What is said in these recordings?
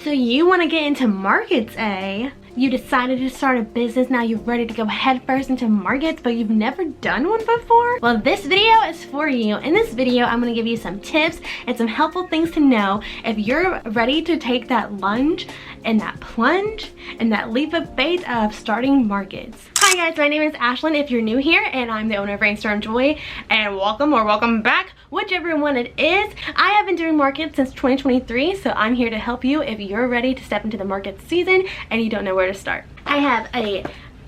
So you want to get into markets, eh? You decided to start a business, now you're ready to go headfirst into markets, but you've never done one before? Well, this video is for you. In this video, I'm going to give you some tips and some helpful things to know if you're ready to take that lunge and that plunge and that leap of faith of starting markets. Hi guys, my name is Ashlyn if you're new here, and I'm the owner of Rainstorm Joy, and welcome or welcome back, whichever one it is. I have been doing markets since 2023, so I'm here to help you if you're ready to step into the market season and you don't know where to start. I have a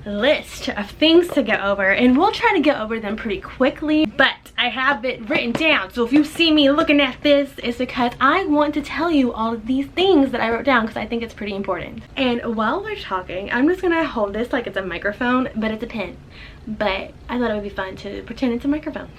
list of things to go over, and we'll try to get over them pretty quickly, but I have it written down, so if you see me looking at this, it's because I want to tell you all of these things that I wrote down because I think it's pretty important. And while we're talking, I'm just gonna hold this like it's a microphone, but it's a pen. But I thought it would be fun to pretend it's a microphone.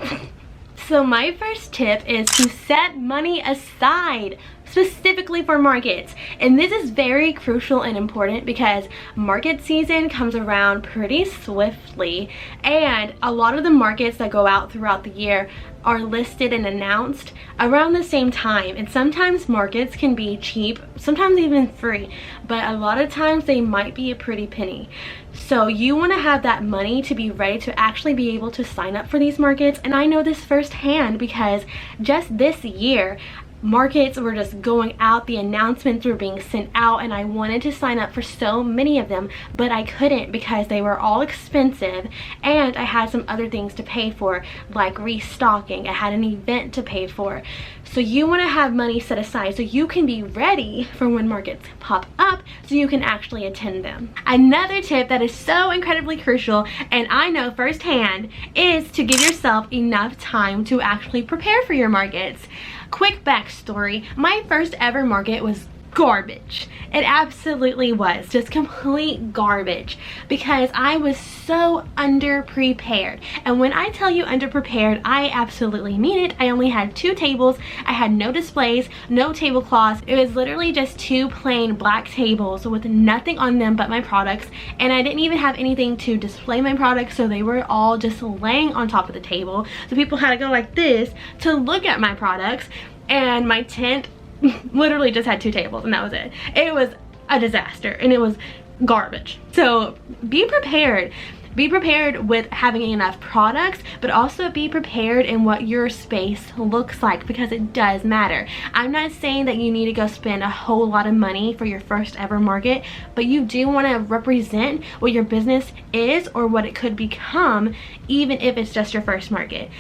So my first tip is to set money aside specifically for markets. And this is very crucial and important because market season comes around pretty swiftly, and a lot of the markets that go out throughout the year are listed and announced around the same time. And sometimes markets can be cheap, sometimes even free, but a lot of times they might be a pretty penny. So you want to have that money to be ready to actually be able to sign up for these markets. And I know this firsthand because just this year markets were just going out, the announcements were being sent out, and I wanted to sign up for so many of them, but I couldn't because they were all expensive, and I had some other things to pay for, like restocking. I had an event to pay for. So you want to have money set aside so you can be ready for when markets pop up so you can actually attend them. Another tip that is so incredibly crucial, and I know firsthand, is to give yourself enough time to actually prepare for your markets. Quick backstory, my first ever market was garbage. It absolutely was just complete garbage because I was so underprepared. And when I tell you underprepared, I absolutely mean it. I only had 2 tables, I had no displays, no tablecloths. It was literally just 2 plain black tables with nothing on them but my products, and I didn't even have anything to display my products, so they were all just laying on top of the table, so people had to go like this to look at my products. And my tent literally just had 2 tables, and that was it. It was a disaster, and it was garbage. So be prepared. Be prepared with having enough products, but also be prepared in what your space looks like, because it does matter. I'm not saying that you need to go spend a whole lot of money for your first ever market, but you do want to represent what your business is or what it could become, even if it's just your first market.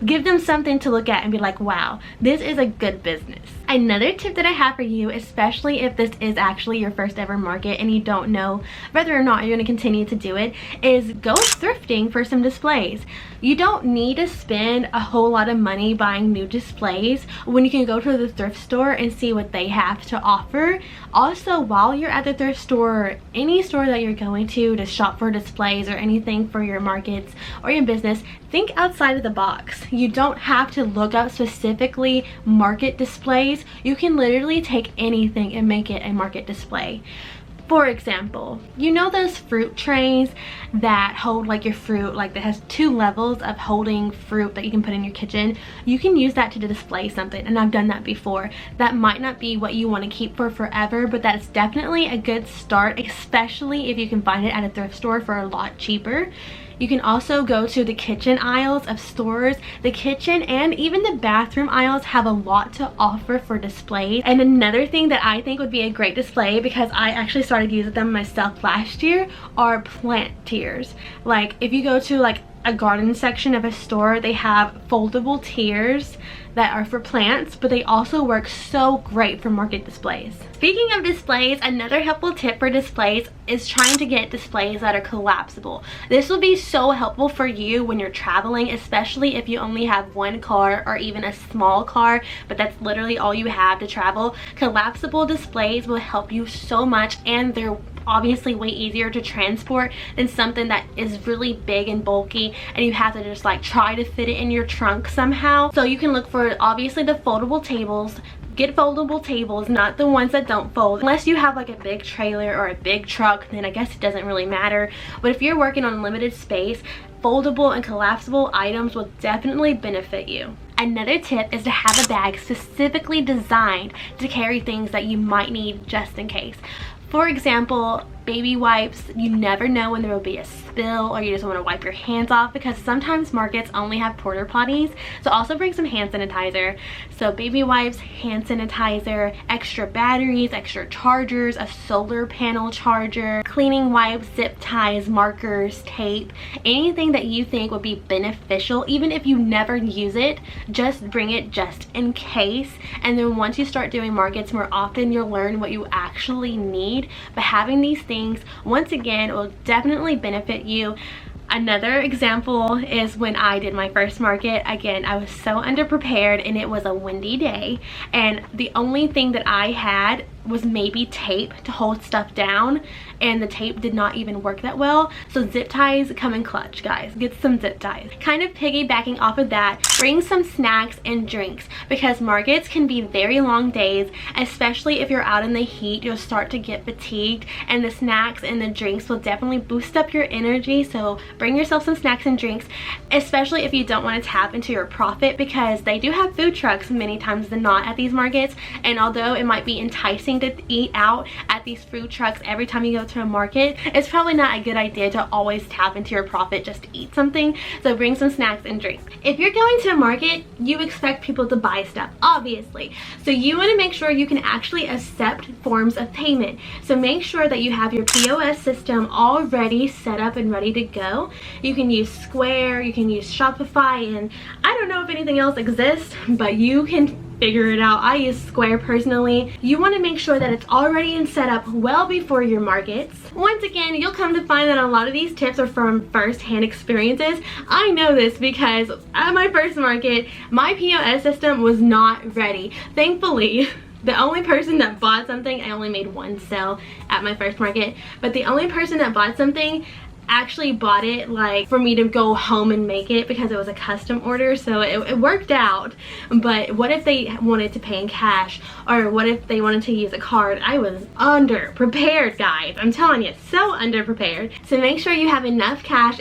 Give them something to look at and be like, wow, this is a good business. Another tip that I have for you, especially if this is actually your first ever market and you don't know whether or not you're going to continue to do it, is go thrifting for some displays. You don't need to spend a whole lot of money buying new displays when you can go to the thrift store and see what they have to offer. Also, while you're at the thrift store or any store that you're going to shop for displays or anything for your markets or your business, think outside of the box. You don't have to look up specifically market displays. You can literally take anything and make it a market display. For example, you know those fruit trays that hold like your fruit, like that has 2 levels of holding fruit that you can put in your kitchen? You can use that to display something, and I've done that before. That might not be what you want to keep for forever, but that's definitely a good start, especially if you can find it at a thrift store for a lot cheaper. You can also go to the kitchen aisles of stores. The kitchen and even the bathroom aisles have a lot to offer for displays. And another thing that I think would be a great display, because I actually started using them myself last year, are plant tiers. Like if you go to like a garden section of a store, they have foldable tiers that are for plants, but they also work so great for market displays. Speaking of displays, another helpful tip for displays is trying to get displays that are collapsible. This will be so helpful for you when you're traveling, especially if you only have 1 car or even a small car, but that's literally all you have to travel. Collapsible displays will help you so much, and they're obviously way easier to transport than something that is really big and bulky and you have to just like try to fit it in your trunk somehow. So you can look for obviously the foldable tables. Get foldable tables, not the ones that don't fold. Unless you have like a big trailer or a big truck, then I guess it doesn't really matter. But if you're working on limited space, foldable and collapsible items will definitely benefit you. Another tip is to have a bag specifically designed to carry things that you might need just in case. For example, baby wipes. You never know when there will be a spill, or you just want to wipe your hands off, because sometimes markets only have porta potties. So also bring some hand sanitizer. So baby wipes, hand sanitizer, extra batteries, extra chargers, a solar panel charger, cleaning wipes, zip ties, markers, tape, anything that you think would be beneficial. Even if you never use it, just bring it just in case. And then once you start doing markets more often, you'll learn what you actually need. But having these things, once again, will definitely benefit you. Another example is when I did my first market. Again, I was so underprepared and it was a windy day, and the only thing that I had was maybe tape to hold stuff down, and the tape did not even work that well. So zip ties come in clutch, guys. Get some zip ties. Kind of piggybacking off of that, bring some snacks and drinks, because markets can be very long days, especially if you're out in the heat. You'll start to get fatigued, and the snacks and the drinks will definitely boost up your energy. So bring yourself some snacks and drinks, especially if you don't want to tap into your profit, because they do have food trucks many times than not at these markets. And although it might be enticing to eat out at these food trucks every time you go to a market, it's probably not a good idea to always tap into your profit just to eat something. So bring some snacks and drinks. If you're going to a market, you expect people to buy stuff, obviously. So you want to make sure you can actually accept forms of payment. So make sure that you have your POS system already set up and ready to go. You can use Square, you can use Shopify, and I don't know if anything else exists, but you can figure it out. I use Square personally. You want to make sure that it's already set up well before your markets. Once again, you'll come to find that a lot of these tips are from first-hand experiences. I know this because at my first market, my POS system was not ready. Thankfully, the only person that bought something, I only made one sale at my first market, but the only person that bought something actually bought it like for me to go home and make it, because it was a custom order. So it worked out. But what if they wanted to pay in cash, or what if they wanted to use a card? I was underprepared, guys. I'm telling you, so underprepared. So make sure you have enough cash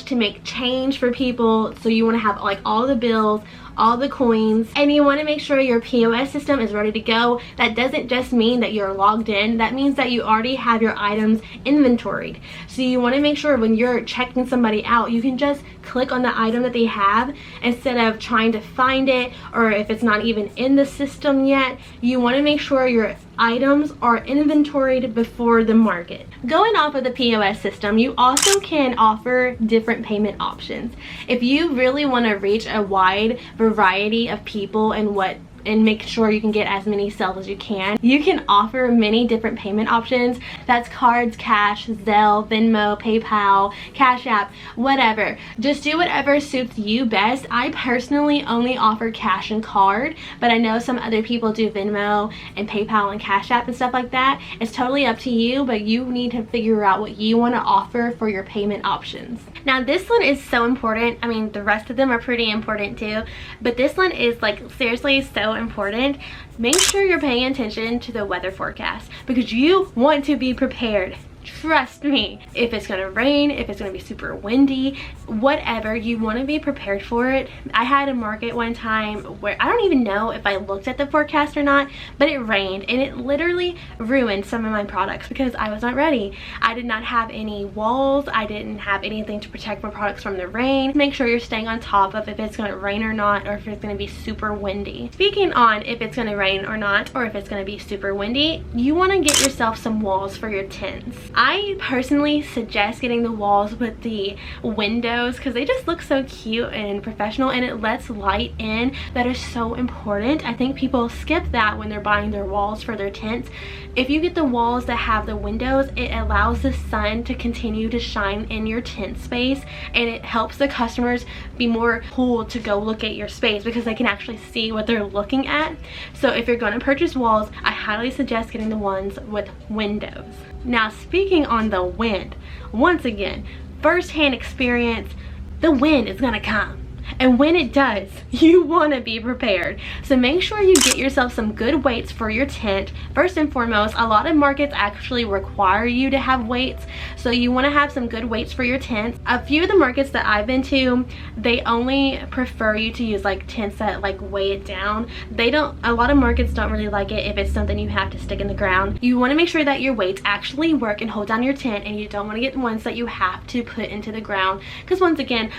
to make change for people. So you want to have like all the bills, all the coins, and you want to make sure your POS system is ready to go. That doesn't just mean that you're logged in. That means that you already have your items inventoried. So you want to make sure when you're checking somebody out, you can just click on the item that they have instead of trying to find it, or if it's not even in the system yet. You want to make sure your items are inventoried before the market. Going off of the POS system, you also can offer different payment options. If you really want to reach a wide variety of people and make sure you can get as many sales as you can offer many different payment options. That's cards, cash, Zelle, Venmo, PayPal, Cash App, whatever. Just do whatever suits you best. I personally only offer cash and card, but I know some other people do Venmo and PayPal and Cash App and stuff like that. It's totally up to you, but you need to figure out what you want to offer for your payment options. Now this one is so important. I mean, the rest of them are pretty important too, but this one is like seriously so important. Make sure you're paying attention to the weather forecast, because you want to be prepared. Trust me, if it's gonna rain, if it's gonna be super windy, whatever, you want to be prepared for it. I had a market one time where I don't even know if I looked at the forecast or not, but it rained and it literally ruined some of my products because I was not ready. I did not have any walls. I didn't have anything to protect my products from the rain. Make sure you're staying on top of if it's gonna rain or not, or if it's gonna be super windy. Speaking on if it's gonna rain or not, or if it's gonna be super windy, you want to get yourself some walls for your tents. I personally suggest getting the walls with the windows because they just look so cute and professional, and it lets light in. That is so important. I think people skip that when they're buying their walls for their tents. If you get the walls that have the windows, it allows the sun to continue to shine in your tent space, and it helps the customers be more pulled to go look at your space because they can actually see what they're looking at. So if you're going to purchase walls, I highly suggest getting the ones with windows. Now, speaking on the wind, once again, first-hand experience, the wind is gonna come. And when it does, you want to be prepared. So make sure you get yourself some good weights for your tent. First and foremost, a lot of markets actually require you to have weights, so you want to have some good weights for your tent. A few of the markets that I've been to, they only prefer you to use like tents that like weigh it down. A lot of markets don't really like it if it's something you have to stick in the ground. You want to make sure that your weights actually work and hold down your tent, and you don't want to get ones that you have to put into the ground, because once again,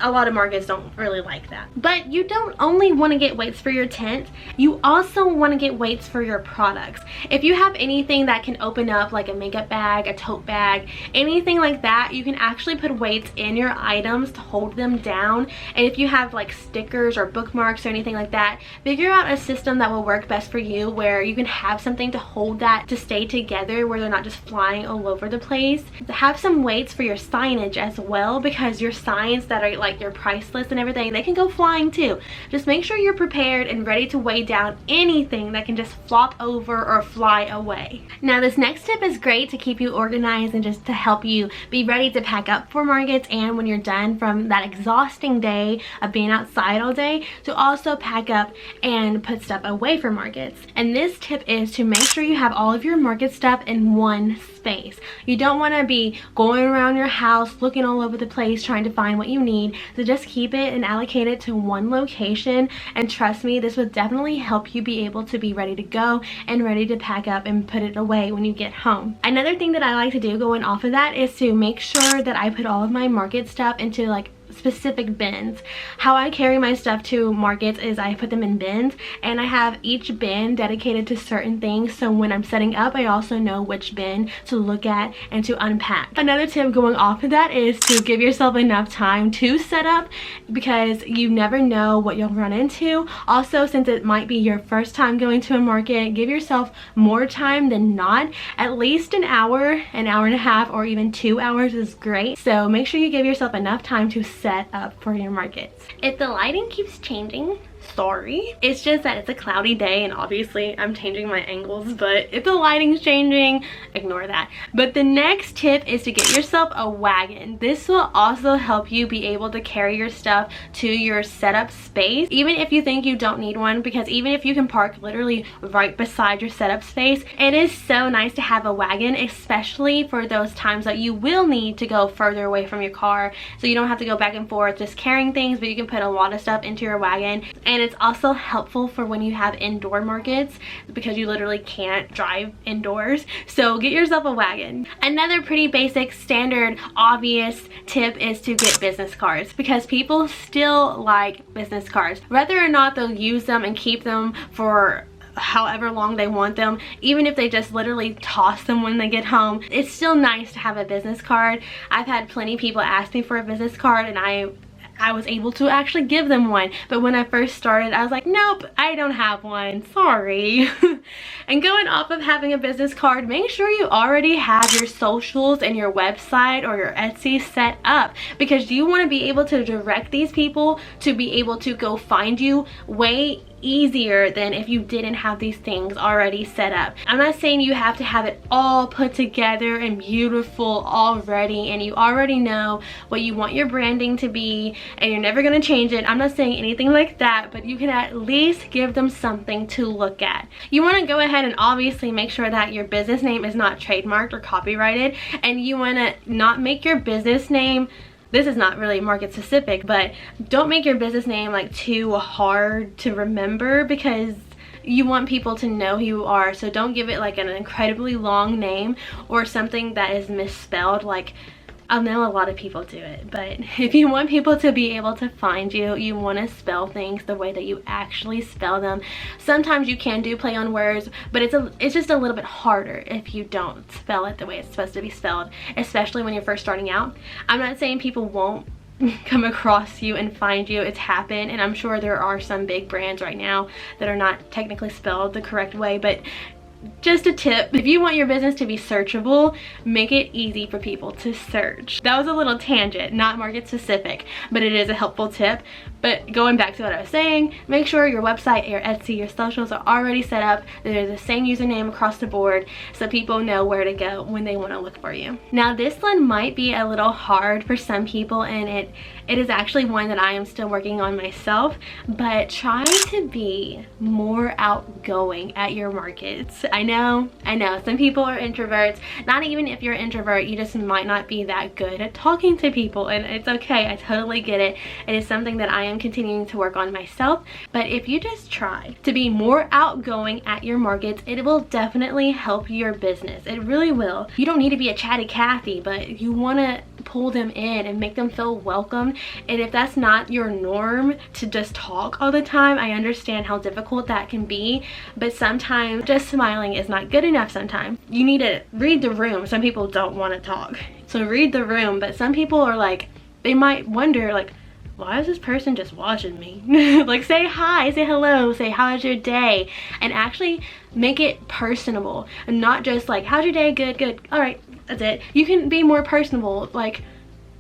a lot of markets don't really like that. But you don't only want to get weights for your tent, you also want to get weights for your products. If you have anything that can open up, like a makeup bag, a tote bag, anything like that, you can actually put weights in your items to hold them down. And if you have like stickers or bookmarks or anything like that, figure out a system that will work best for you, where you can have something to hold that to stay together, where they're not just flying all over the place. Have some weights for your signage as well, because your signs that are like your price list and everything, they can go flying too. Just make sure you're prepared and ready to weigh down anything that can just flop over or fly away. Now this next tip is great to keep you organized and just to help you be ready to pack up for markets, and when you're done from that exhausting day of being outside all day, to also pack up and put stuff away for markets. And this tip is to make sure you have all of your market stuff in one space. You don't want to be going around your house looking all over the place trying to find what you need. So just keep it and allocate it to one location, and trust me, this would definitely help you be able to be ready to go and ready to pack up and put it away when you get home. Another thing that I like to do going off of that is to make sure that I put all of my market stuff into like specific bins. How I carry my stuff to markets is I put them in bins, and I have each bin dedicated to certain things, so when I'm setting up, I also know which bin to look at and to unpack. Another tip going off of that is to give yourself enough time to set up, because you never know what you'll run into. Also, since it might be your first time going to a market, give yourself more time than not. At least an hour and a half, or even 2 hours is great. So make sure you give yourself enough time to set up for your markets. If the lighting keeps changing, sorry. It's just that it's a cloudy day, and obviously I'm changing my angles, but if the lighting's changing, ignore that. But the next tip is to get yourself a wagon. This will also help you be able to carry your stuff to your setup space, even if you think you don't need one, because even if you can park literally right beside your setup space, it is so nice to have a wagon, especially for those times that you will need to go further away from your car, so you don't have to go back and forth just carrying things, but you can put a lot of stuff into your wagon. And it's also helpful for when you have indoor markets, because you literally can't drive indoors. So get yourself a wagon. Another pretty basic, standard, obvious tip is to get business cards, because people still like business cards. Whether or not they'll use them and keep them for however long they want them, even if they just literally toss them when they get home, it's still nice to have a business card. I've had plenty of people ask me for a business card, and I was able to actually give them one. But when I first started, I was like, nope, I don't have one, sorry. And going off of having a business card, make sure you already have your socials and your website or your Etsy set up, because you want to be able to direct these people to be able to go find you way easier than if you didn't have these things already set up. I'm not saying you have to have it all put together and beautiful already, and you already know what you want your branding to be and you're never going to change it. I'm not saying anything like that, but you can at least give them something to look at. You want to go ahead and obviously make sure that your business name is not trademarked or copyrighted, and you want to not make your business name, this is not really market specific, but don't make your business name like too hard to remember, because you want people to know who you are. So don't give it like an incredibly long name or something that is misspelled. Like, I know a lot of people do it, but if you want people to be able to find you, you want to spell things the way that you actually spell them. Sometimes you can do play on words, but it's just a little bit harder if you don't spell it the way it's supposed to be spelled, especially when you're first starting out. I'm not saying people won't come across you and find you. It's happened, and I'm sure there are some big brands right now that are not technically spelled the correct way, but just a tip, if you want your business to be searchable, make it easy for people to search. That was a little tangent, not market specific, but it is a helpful tip. But going back to what I was saying, make sure your website, your Etsy, your socials are already set up, that they're the same username across the board, so people know where to go when they want to look for you. Now this one might be a little hard for some people, and it is actually one that I am still working on myself, but try to be more outgoing at your markets. I know, some people are introverts. Not even if you're an introvert, you just might not be that good at talking to people, and it's okay. I totally get it. It is something that I am continuing to work on myself, but if you just try to be more outgoing at your markets, it will definitely help your business. It really will. You don't need to be a chatty Cathy, but you want to pull them in and make them feel welcome. And if that's not your norm to just talk all the time, I understand how difficult that can be, but sometimes just smiling is not good enough. Sometimes you need to read the room. Some people don't want to talk, so read the room. But some people are like, they might wonder like, why is this person just watching me? Like, say hi, say hello, say how's your day, and actually make it personable, and not just like, how's your day? Good, all right, that's it. You can be more personable, like,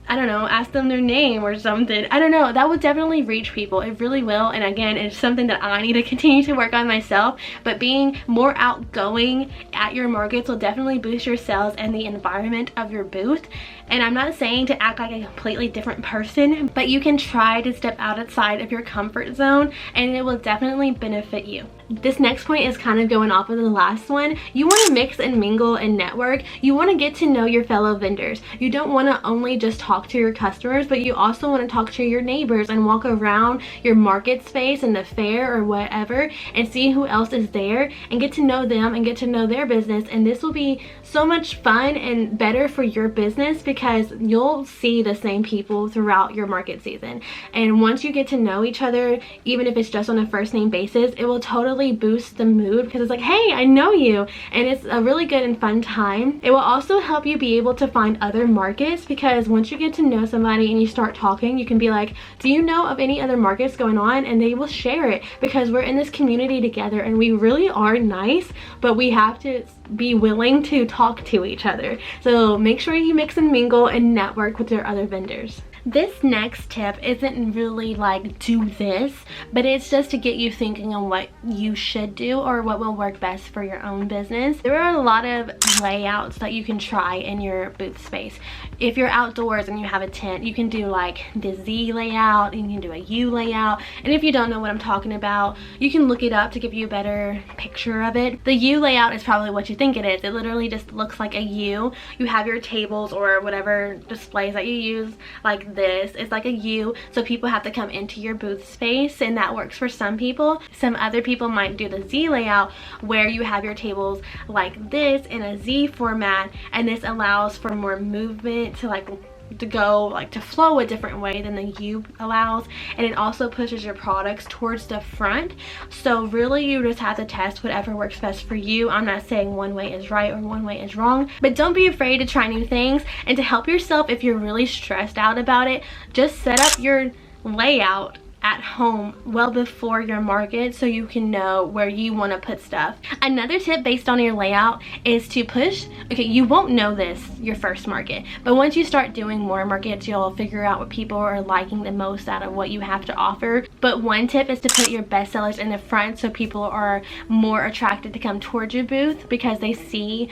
I don't know, ask them their name or something. I don't know, that would definitely reach people. It really will. And again, it's something that I need to continue to work on myself, but being more outgoing at your markets will definitely boost your sales and the environment of your booth. And I'm not saying to act like a completely different person, but you can try to step outside of your comfort zone, and it will definitely benefit you. This next point is kind of going off of the last one. You want to mix and mingle and network. You want to get to know your fellow vendors. You don't want to only just talk to your customers, but you also want to talk to your neighbors and walk around your market space and the fair or whatever and see who else is there and get to know them and get to know their business. And this will be so much fun and better for your business because you'll see the same people throughout your market season. And once you get to know each other, even if it's just on a first name basis, it will totally boost the mood because it's like, hey, I know you, and it's a really good and fun time. It will also help you be able to find other markets, because once you get to know somebody and you start talking, you can be like, do you know of any other markets going on? And they will share it, because we're in this community together and we really are nice, but we have to be willing to talk to each other. So make sure you mix and mingle and network with your other vendors. This next tip isn't really like do this, but it's just to get you thinking on what you should do or what will work best for your own business. There are a lot of layouts that you can try in your booth space. If you're outdoors and you have a tent, you can do like the Z layout, you can do a U layout, and if you don't know what I'm talking about, you can look it up to give you a better picture of it. The U layout is probably what you think it is. It literally just looks like a U. You have your tables or whatever displays that you use like this. It's like a U, so people have to come into your booth space, and that works for some people. Some other people might do the Z layout where you have your tables like this in a Z format, and this allows for more movement to flow a different way than the U allows, and it also pushes your products towards the front. So really you just have to test whatever works best for you. I'm not saying one way is right or one way is wrong, but don't be afraid to try new things. And to help yourself, if you're really stressed out about it, just set up your layout at home well before your market so you can know where you want to put stuff. Another tip based on your layout is to push, okay, you won't know this your first market, but once you start doing more markets, you'll figure out what people are liking the most out of what you have to offer. But one tip is to put your best sellers in the front so people are more attracted to come towards your booth because they see,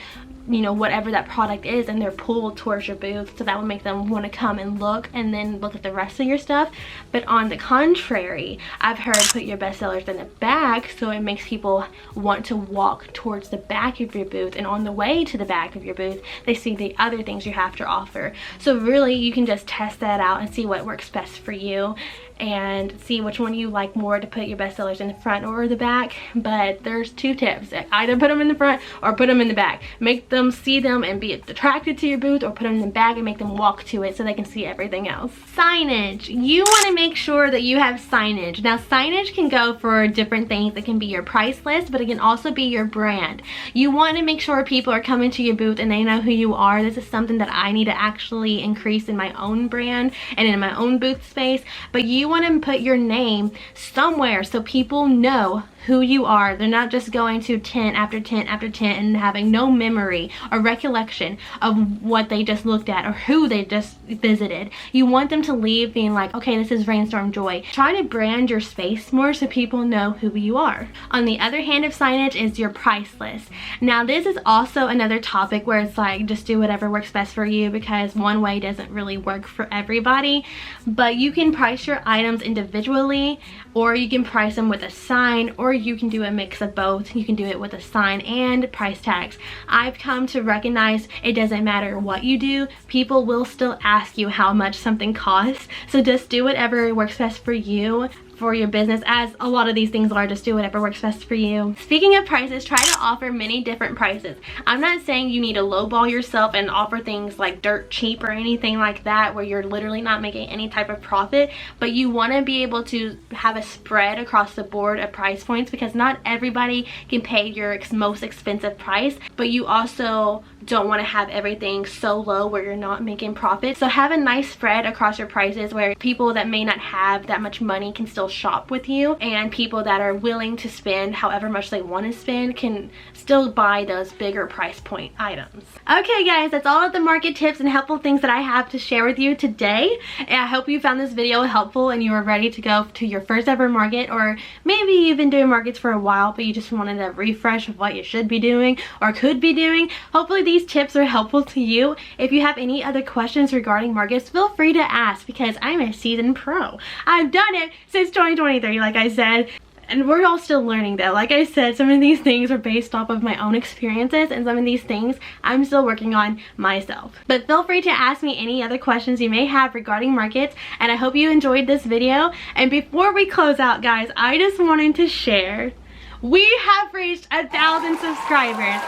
you know, whatever that product is and they're pulled towards your booth, so that will make them want to come and look and then look at the rest of your stuff. But on the contrary, I've heard put your best sellers in the back so it makes people want to walk towards the back of your booth, and on the way to the back of your booth they see the other things you have to offer. So really you can just test that out and see what works best for you and see which one you like more, to put your best sellers in the front or the back. But there's two tips: either put them in the front or put them in the back. Make them see them and be attracted to your booth, or put them in the back and make them walk to it so they can see everything else. Signage. You want to make sure that you have signage. Now signage can go for different things. It can be your price list, but it can also be your brand. You want to make sure people are coming to your booth and they know who you are. This is something that I need to actually increase in my own brand and in my own booth space. But you want to put your name somewhere so people know who you are. They're not just going to tent after tent after tent and having no memory or recollection of what they just looked at or who they just visited. You want them to leave being like, okay, this is Rainstorm Joy. Try to brand your space more so people know who you are. On the other hand of signage is your price list. Now this is also another topic where it's like, just do whatever works best for you, because one way doesn't really work for everybody. But you can price your items individually, or you can price them with a sign, or you can do a mix of both. You can do it with a sign and price tags. I've come to recognize it doesn't matter what you do, people will still ask you how much something costs. So just do whatever works best for you, for your business, as a lot of these things are. Just do whatever works best for you. Speaking of prices, try to offer many different prices. I'm not saying you need to lowball yourself and offer things like dirt cheap or anything like that where you're literally not making any type of profit, but you want to be able to have a spread across the board of price points, because not everybody can pay your most expensive price, but you also don't want to have everything so low where you're not making profit. So have a nice spread across your prices where people that may not have that much money can still shop with you, and people that are willing to spend however much they want to spend can still buy those bigger price point items. Okay guys, that's all of the market tips and helpful things that I have to share with you today. And I hope you found this video helpful and you are ready to go to your first ever market, or maybe you've been doing markets for a while but you just wanted a refresh of what you should be doing or could be doing. Hopefully these tips are helpful to you. If you have any other questions regarding markets, feel free to ask, because I'm a seasoned pro. I've done it since 2023, like I said. And we're all still learning though. Like I said, some of these things are based off of my own experiences, and some of these things I'm still working on myself. But feel free to ask me any other questions you may have regarding markets, and I hope you enjoyed this video. And before we close out guys, I just wanted to share, we have reached 1,000 subscribers.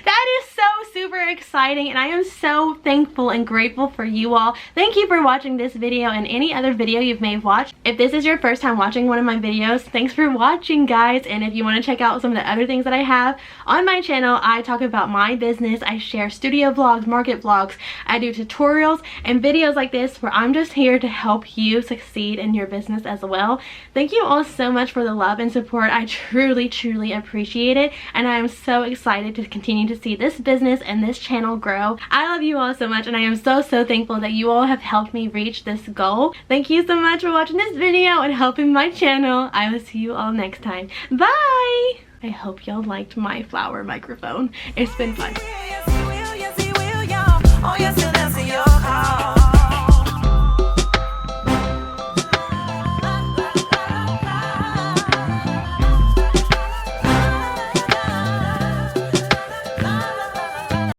That is so super exciting, and I am so thankful and grateful for you all. Thank you for watching this video and any other video you may have watched. If this is your first time watching one of my videos, thanks for watching guys. And if you want to check out some of the other things that I have on my channel, I talk about my business, I share studio vlogs, market vlogs, I do tutorials and videos like this where I'm just here to help you succeed in your business as well. Thank you all so much for the love and support. I truly appreciate it, and I am so excited to continue to see this business and this channel grow. I love you all so much, and I am so thankful that you all have helped me reach this goal. Thank you so much for watching this video and helping my channel. I will see you all next time. Bye! I hope y'all liked my flower microphone. It's been fun.